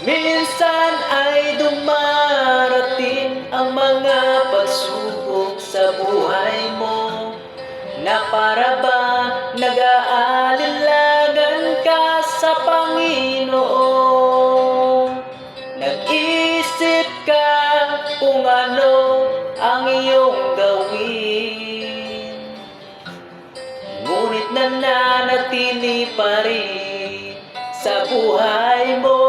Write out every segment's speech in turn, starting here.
Minsan ay dumarating ang mga pagsubok sa buhay mo, na para bang nag-aalinlangan ka sa Panginoon. Nag-isip ka kung ano ang iyong gawin, ngunit nananatili pa rin sa buhay mo.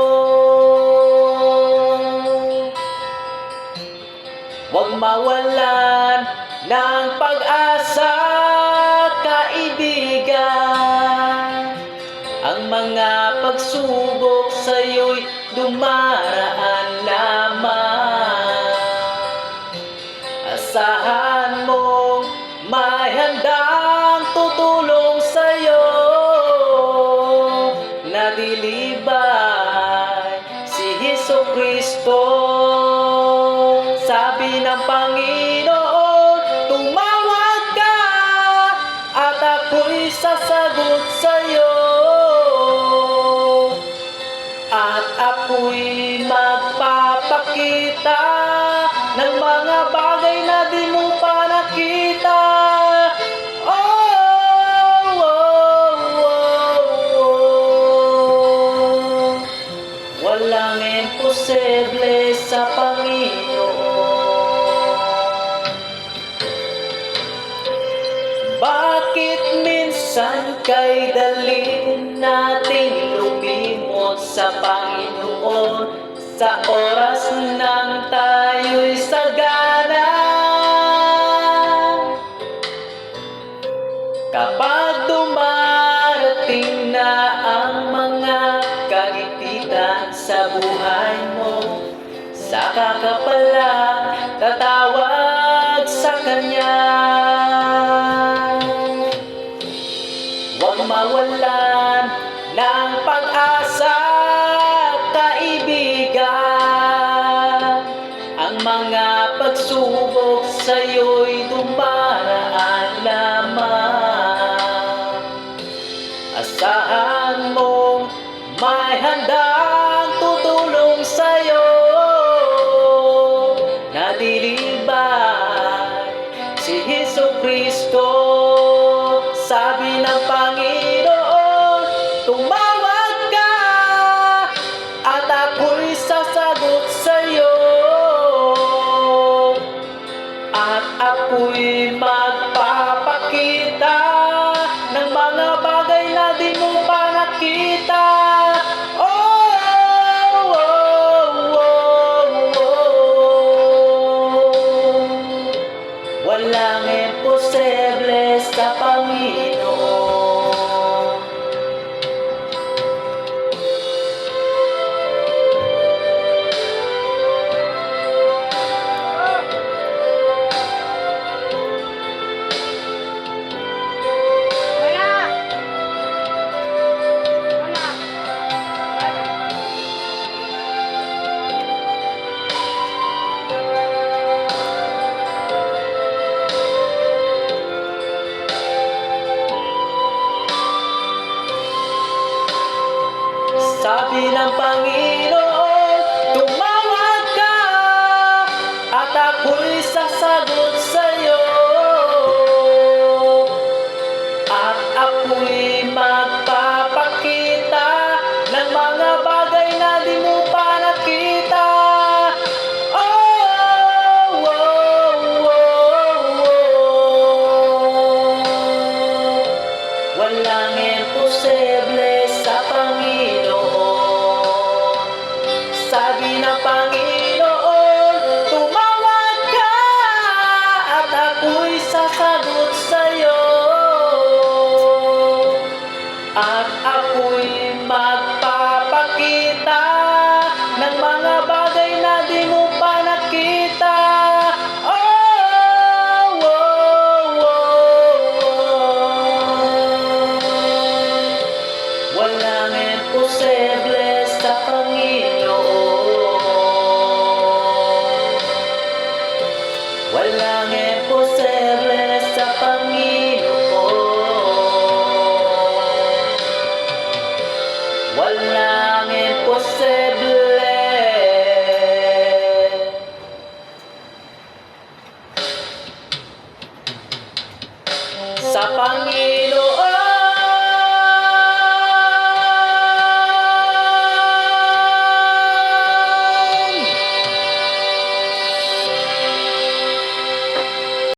Huwag mawalan ng pag-asa, kaibigan. Ang mga pagsubok sa'yo'y dumaraan lamang. Asahan mong may handang tutulong sa'yo, na dilibay si Jesucristo. Sabi ng Panginoon, tumawag ka at ako'y sasagot sa'yo, at ako'y magpapakita ng mga bagay na di mo pa nakita. Oh, oh, oh, oh. Walang imposible sa Panginoon. Bakit minsan kay dalhin nating lumimot sa Panginoon sa oras nang tayo'y sagana? Kapag dumarating na ang mga kagipitan sa buhay mo, saka ka pala tatawag sa Kanya. Huwag mawalan ng pag-asa, kaibigan. Ang mga pagsubok sa'yo'y dumaraan lamang. Asahan mong may handang tutulong sa'yo, na dilibay si Jesucristo. Sabi ng Panginoon, tumawag ka at ako'y sasagot sa'yo, at ako'y magpapakita ng mga bagay na di mo pa nakita. Oh, oh, oh, oh, oh. Walang imposible sa Panginoon. Sabi ng Panginoon, tumawag ka at ako'y sasagot sa'yo, at ako'y magpapakita ng mga bagay na di mo pa nakita. Oh, oh, oh, oh. Walang imposible sa Panginoon. Sabi ng Panginoon, tumawag ka at ako'y sasagot sa'yo, at ako'y magpapakita ng mga bagay na di mo pa nakita. Oh, oh, oh, oh. Walang imposible sa Panginoon. Walang imposible